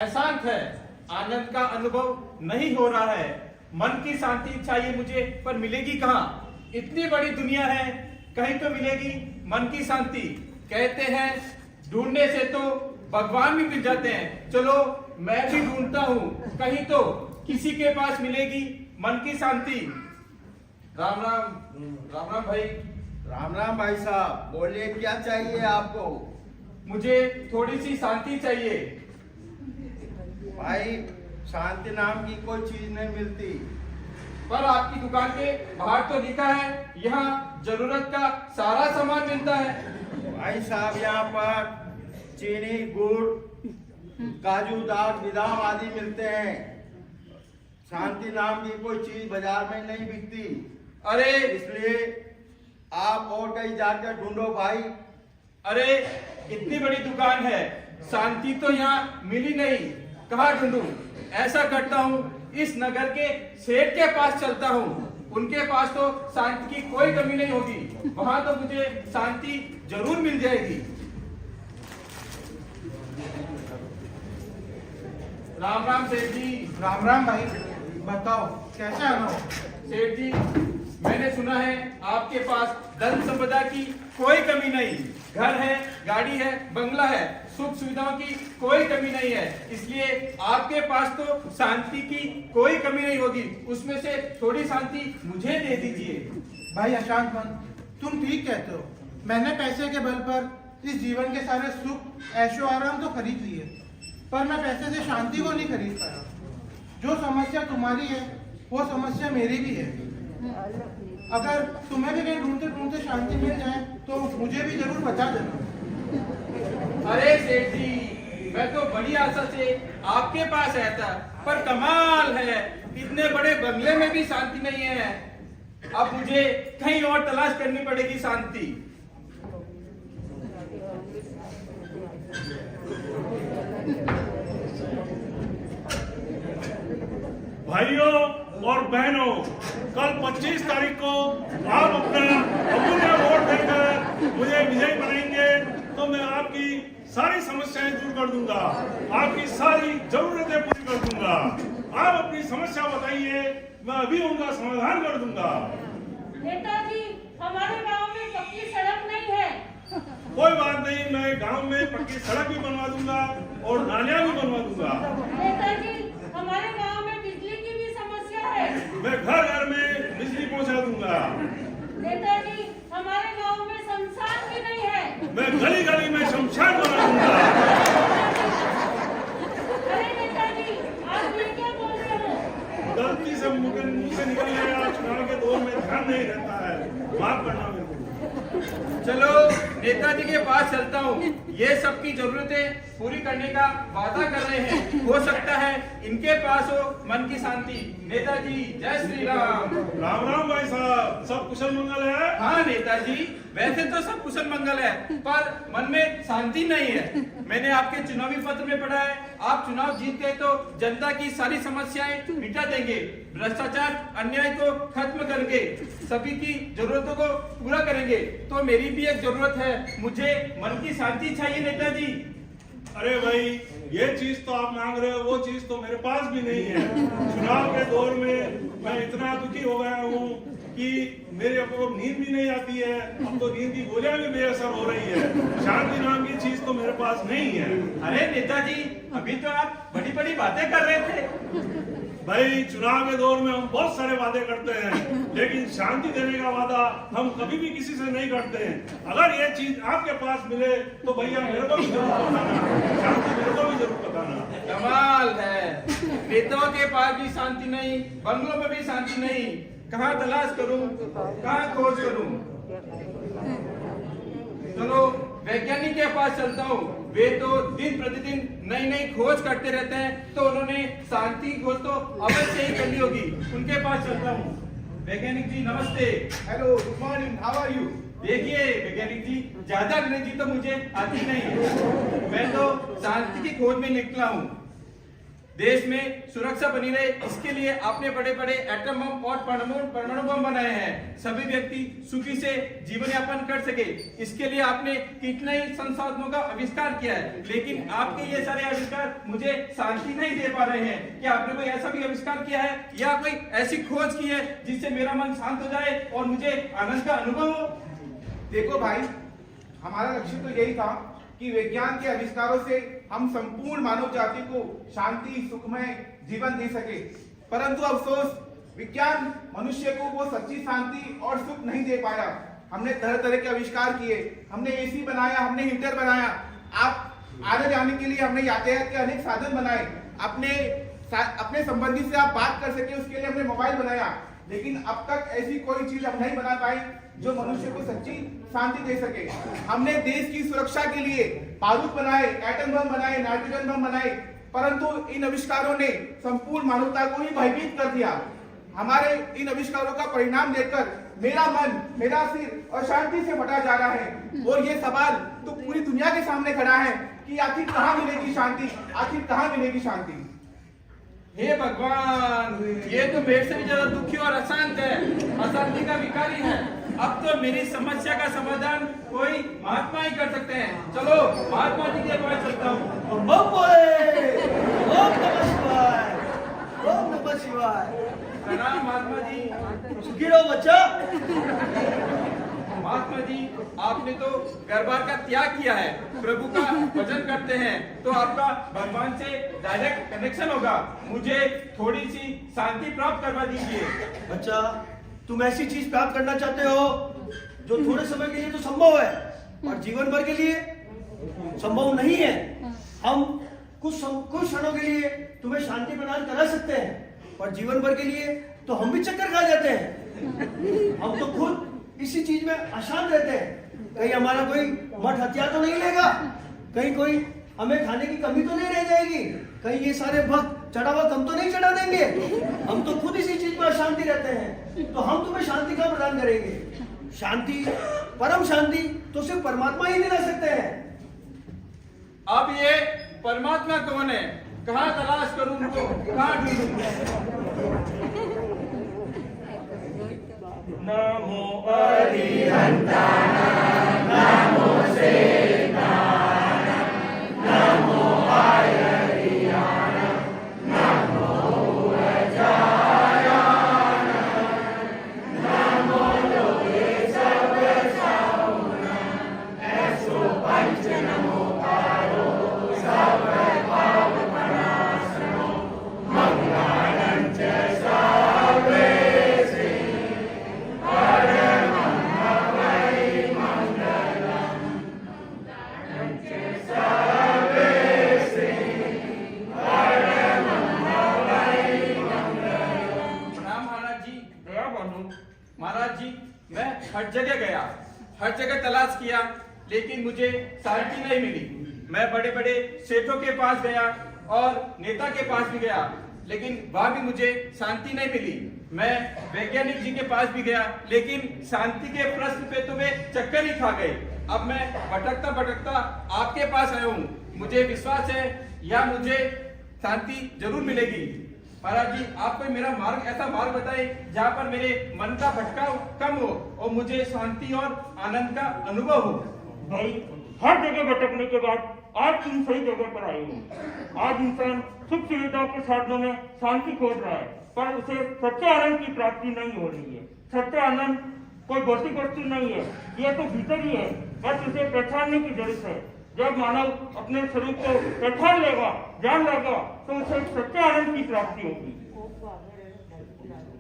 अशांत है, आनंद का अनुभव नहीं हो रहा है। मन की शांति चाहिए मुझे, पर मिलेगी कहाँ? इतनी बड़ी दुनिया है, कहीं तो मिलेगी मन की शांति। कहते हैं ढूंढने से तो भगवान भी मिल जाते हैं। चलो मैं भी ढूंढता हूँ, कहीं तो किसी के पास मिलेगी मन की शांति। राम राम भाई। राम राम भाई साहब, बोलिए क्या चाहिए आपको? मुझे थोड़ी सी शांति चाहिए। भाई शांति नाम की कोई चीज नहीं मिलती। पर आपकी दुकान के बाहर तो लिखा है यहाँ जरूरत का सारा सामान मिलता है। भाई साहब यहाँ पर चीनी, गुड़, काजू, दाल, बादाम आदि मिलते हैं। शांति नाम की कोई चीज बाजार में नहीं बिकती। अरे इसलिए आप और कहीं जाकर ढूंढो भाई। अरे इतनी बड़ी दुकान है, शांति तो यहाँ मिली नहीं, कहाँ ढूंढूं? ऐसा करता हूँ, इस नगर के सेठ के पास चलता हूँ। उनके पास तो शांति की कोई कमी नहीं होगी, वहां तो मुझे शांति जरूर मिल जाएगी। राम राम सेठ जी। राम राम भाई, बताओ कैसे आना हो? सेठ जी, मैंने सुना है आपके पास धन संपदा की कोई कमी नहीं। घर है, गाड़ी है, बंगला है, सुख सुविधाओं की कोई कमी नहीं है। इसलिए आपके पास तो शांति की कोई कमी नहीं होगी। उसमें से थोड़ी शांति मुझे दे दीजिए। भाई अशांत मन, तुम ठीक कहते हो। मैंने पैसे के बल पर इस जीवन के सारे सुख ऐशो आराम तो खरीद लिए, पर मैं पैसे से शांति को नहीं खरीद पाया। जो समस्या तुम्हारी है वो समस्या मेरी भी है। अगर तुम्हें भी कहीं ढूंढते ढूंढते शांति मिल जाए तो मुझे भी जरूर बता देना। अरे सेठ जी, मैं तो बड़ी आशा से आपके पास आया था, पर कमाल है, इतने बड़े बंगले में भी शांति नहीं है। अब मुझे कहीं और तलाश करनी पड़ेगी शांति। भाइयों और बहनों, कल 25 तारीख को आप अपना अमूल्य वोट देकर मुझे विजयी बनाएंगे तो मैं आपकी सारी समस्याएं दूर कर दूंगा, आपकी सारी जरूरतें पूरी कर दूंगा। आप अपनी समस्या बताइए, मैं अभी उनका समाधान कर दूंगा। नेताजी, हमारे गांव में पक्की सड़क नहीं है। कोई बात नहीं, मैं गांव में पक्की सड़क भी बनवा दूंगा और नालियां भी बनवा दूंगा। नेताजी, हमारे गांव में बिजली की भी समस्या है। मैं घर घर में बिजली पहुंचा दूंगा। नेताजी, हमारे गांव में शमशान भी नहीं है। मैं गली गली में शमशान बना दूंगा। अरे नेताजी, आप ये क्या बोल रहे हो? गलती से मुंह से निकल गया, चुनाव के दौर में ध्यान नहीं रहता है, माफ करना मेरे को। चलो नेताजी के पास चलता हूँ। ये सबकी जरूरतें पूरी करने का वादा कर रहे हैं। हो सकता है इनके पास हो मन की शांति। नेताजी जय श्री राम। राम राम भाई साहब, सब कुशल मंगल है? हाँ नेताजी, वैसे तो सब कुशल मंगल है, पर मन में शांति नहीं है। मैंने आपके चुनावी पत्र में पढ़ा है, आप चुनाव जीत गए तो जनता की सारी समस्याएं मिटा देंगे, भ्रष्टाचार अन्याय को खत्म करके सभी की जरूरतों को पूरा करेंगे। तो मेरी भी एक जरूरत है, मुझे मन की शांति चाहिए नेताजी। अरे भाई, ये चीज तो आप मांग रहे हो, वो चीज तो मेरे पास भी नहीं है। चुनाव के दौर में मैं इतना दुखी हो गया हूँ कि मेरे को नींद भी नहीं आती है। अब तो नींद की गोलियां भी बेअसर हो रही है। शांति नाम की चीज तो मेरे पास नहीं है। अरे नेताजी, अभी तो आप बड़ी बड़ी बातें कर रहे थे। भाई, चुनाव के दौर में हम बहुत सारे वादे करते हैं, लेकिन शांति देने का वादा हम कभी भी किसी से नहीं करते हैं। अगर ये चीज आपके पास मिले तो भैया मेरे को भी जरूर बताना, शांति मेरे को भी जरूर बताना। कमाल है, नेताओं के पास भी शांति नहीं, बंगलों में भी शांति नहीं। कहाँ तलाश करूं, कहाँ खोज करूं? चलो वैज्ञानिक के पास चलता हूँ। वे तो दिन प्रतिदिन नई नई खोज करते रहते हैं, तो उन्होंने शांति की खोज तो अवश्य ही करनी होगी। उनके पास चलता हूँ। वैज्ञानिक जी नमस्ते। Hello, good morning, how are you? देखिए वैज्ञानिक जी, ज्यादा अंग्रेजी तो मुझे आती नहीं है, मैं तो शांति की खोज में निकला हूँ। देश में सुरक्षा बनी रहे, इसके लिए आपने बड़े बड़े एटम बम और परमाणु बम बनाए हैं, सभी व्यक्ति सुखी से जीवन यापन कर सके। इसके लिए आपने कितने ही संसाधनों का आविष्कार किया है, लेकिन आपके ये सारे आविष्कार मुझे शांति नहीं दे पा रहे हैं। क्या आपने कोई ऐसा भी आविष्कार किया है या कोई ऐसी खोज की है जिससे मेरा मन शांत हो जाए और मुझे आनंद का अनुभव हो? देखो भाई, हमारा लक्ष्य तो यही था कि विज्ञान के आविष्कारों से हम संपूर्ण मानव जाति को शांति सुखमय जीवन दे सके, परंतु अफसोस विज्ञान मनुष्य को वो सच्ची शांति और सुख नहीं दे पाया। हमने तरह तरह के आविष्कार किए, हमने एसी बनाया, हमने हीटर बनाया, आप आने जाने के लिए हमने यातायात के अनेक साधन बनाए, अपने संबंधी से आप बात कर सके उसके लिए हमने मोबाइल बनाया, लेकिन अब तक ऐसी कोई चीज हम नहीं बना पाए जो मनुष्य को सच्ची शांति दे सके। हमने देश की सुरक्षा के लिए बारूद बनाए, एटम बम बनाए, नाइट्रोजन बम बनाए, परंतु इन आविष्कारों ने संपूर्ण मानवता को ही भयभीत कर दिया। हमारे इन आविष्कारों का परिणाम देखकर मेरा मन, मेरा सिर और शांति से फटा जा रहा है। और ये सवाल तो पूरी दुनिया के सामने खड़ा है कि आखिर कहाँ मिलेगी शांति, आखिर कहाँ मिलेगी शांति। हे भगवान, ये तो मेरे से भी ज्यादा दुखी और अशांत है, अशांति का विकारी है। अब तो मेरी समस्या का समाधान कोई महात्मा ही कर सकते हैं। चलो महात्मा जी के पास चलता हूँ। ओम नमः शिवाय, ओम नमः शिवाय। प्रणाम महात्मा जी। सुखी रहो बच्चा। महात्मा जी, आपने तो घर बार का त्याग किया है, प्रभु का भजन करते हैं, तो आपका भगवान से डायरेक्ट कनेक्शन होगा। मुझे थोड़ी सी शांति प्राप्त करवा दीजिए। बच्चा, तुम ऐसी चीज प्राप्त करना चाहते हो जो थोड़े समय के लिए तो संभव है और जीवन भर के लिए संभव नहीं है। हम कुछ क्षणों के लिए तुम्हें शांति प्रदान करा सकते हैं, और जीवन भर के लिए तो हम भी चक्कर खा जाते हैं। हम तो खुद इसी चीज में अशांत रहते हैं। कहीं हमारा कोई मठ हथियार तो नहीं लेगा, कहीं कोई हमें खाने की कमी तो नहीं रह जाएगी, कहीं ये सारे भक्त चढ़ा हुआ कम तो नहीं चढ़ा देंगे। हम तो खुद इसी चीज में अशांति रहते हैं, तो हम तुम्हें शांति का प्रदान करेंगे। शांति, परम शांति तो सिर्फ परमात्मा ही दिला सकते हैं। अब ये परमात्मा कौन है? कहाँ तलाश करूं उनको, कहाँ ढूंढूं? नमो अरिहंताय, नमो महाराज जी, मैं हर जगह गया, हर जगह तलाश किया, लेकिन मुझे शांति नहीं मिली। मैं बड़े बड़े सेठों के पास गया और नेता के पास भी गया, लेकिन वहां भी मुझे शांति नहीं मिली। मैं वैज्ञानिक जी के पास भी गया, लेकिन शांति के प्रश्न पे तो वे चक्कर ही खा गए। अब मैं भटकता भटकता आपके पास आया हूँ। मुझे विश्वास है या मुझे शांति जरूर मिलेगी। महाराज जी, आप कोई मेरा मार्ग, ऐसा मार्ग बताए जहाँ पर मेरे मन का भटकाव कम हो और मुझे शांति और आनंद का अनुभव हो। भाई, हर जगह भटकने के बाद आज तुम सही जगह पर आए हो। आज इंसान सुख सुविधाओं के साधनों में शांति खोज रहा है, पर उसे सच्चे आनंद की प्राप्ति नहीं हो रही है। सच्चा आनंद कोई भौतिक वस्तु नहीं है, यह तो भीतर ही है, बस उसे पहचानने की जरूरत है। जब मानव अपने स्वरूप को पहचान लेगा, जान लेगा, तो उसे सच्चे आनंद की प्राप्ति होगी।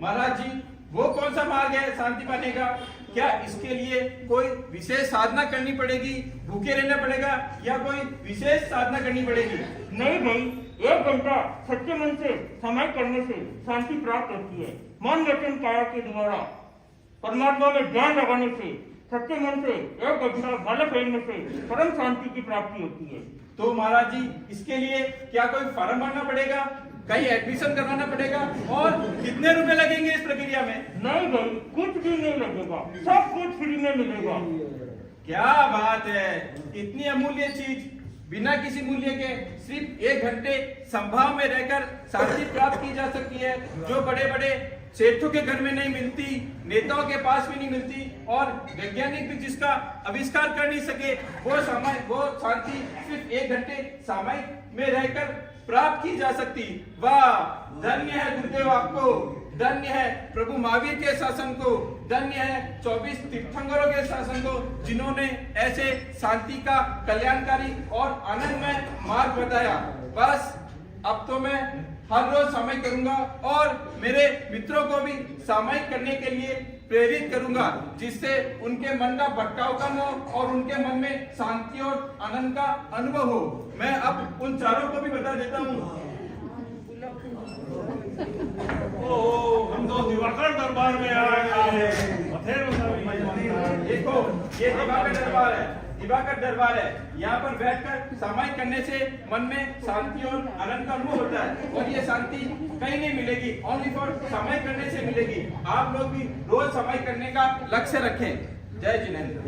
महाराज जी, वो कौन सा मार्ग है शांति पाने का? क्या इसके लिए कोई विशेष साधना करनी पड़ेगी, भूखे रहना पड़ेगा, या कोई विशेष साधना करनी पड़ेगी? नहीं भाई, 1 घंटा सच्चे मन से समय करने से शांति प्राप्त होती है। मन वचन काया के द्वारा परमात्मा में ध्यान लगाने से, सच्चे मन से 1 घंटा माला फेरने से परम शांति की प्राप्ति होती है। तो महाराज जी, इसके लिए क्या कोई फॉर्म भरना पड़ेगा, कहीं एडमिशन करवाना पड़ेगा, और कितने रुपए लगेंगे इस प्रक्रिया में? नहीं भाई, कुछ भी नहीं लगेगा, सब कुछ फ्री में मिलेगा। क्या बात है, इतनी अमूल्य चीज बिना किसी मूल्य के सिर्फ 1 घंटे संभाव में रहकर शांति प्राप्त की जा सकती है, जो बड़े बड़े सेठों के घर में नहीं मिलती, नेताओं के पास भी नहीं मिलती, और वैज्ञानिक भी जिसका आविष्कार कर नहीं सके, वो शांति सिर्फ 1 घंटे सामयिक में रहकर प्राप्त की जा सकती। वाह, धन्य है गुरुदेव आपको, धन्य है प्रभु महावीर के शासन को, धन्य है 24 तीर्थंकरों के शासन को, जिन्होंने ऐसे शांति का कल्याणकारी और आनंदमय मार्ग बताया। बस अब तो मैं हर रोज सामयिक करूंगा और मेरे मित्रों को भी सामयिक करने के लिए प्रेरित करूंगा, जिससे उनके मन का भटकाव कम हो और उनके मन में शांति और आनंद का अनुभव हो। मैं अब उन चारों को भी बता देता हूँ। हम तो दिवाकर दरबार में आए हैं। देखो, ये दिवाकर दरबार है, दिवाकर दरबार है। यहाँ पर बैठकर सामयिक करने से मन में शांति और आनंद का अनुभव होता है, और ये शांति कहीं नहीं मिलेगी, ओनली फॉर सामयिक करने से मिलेगी। आप लोग भी रोज सामयिक करने का लक्ष्य रखें। जय जिनेंद्र।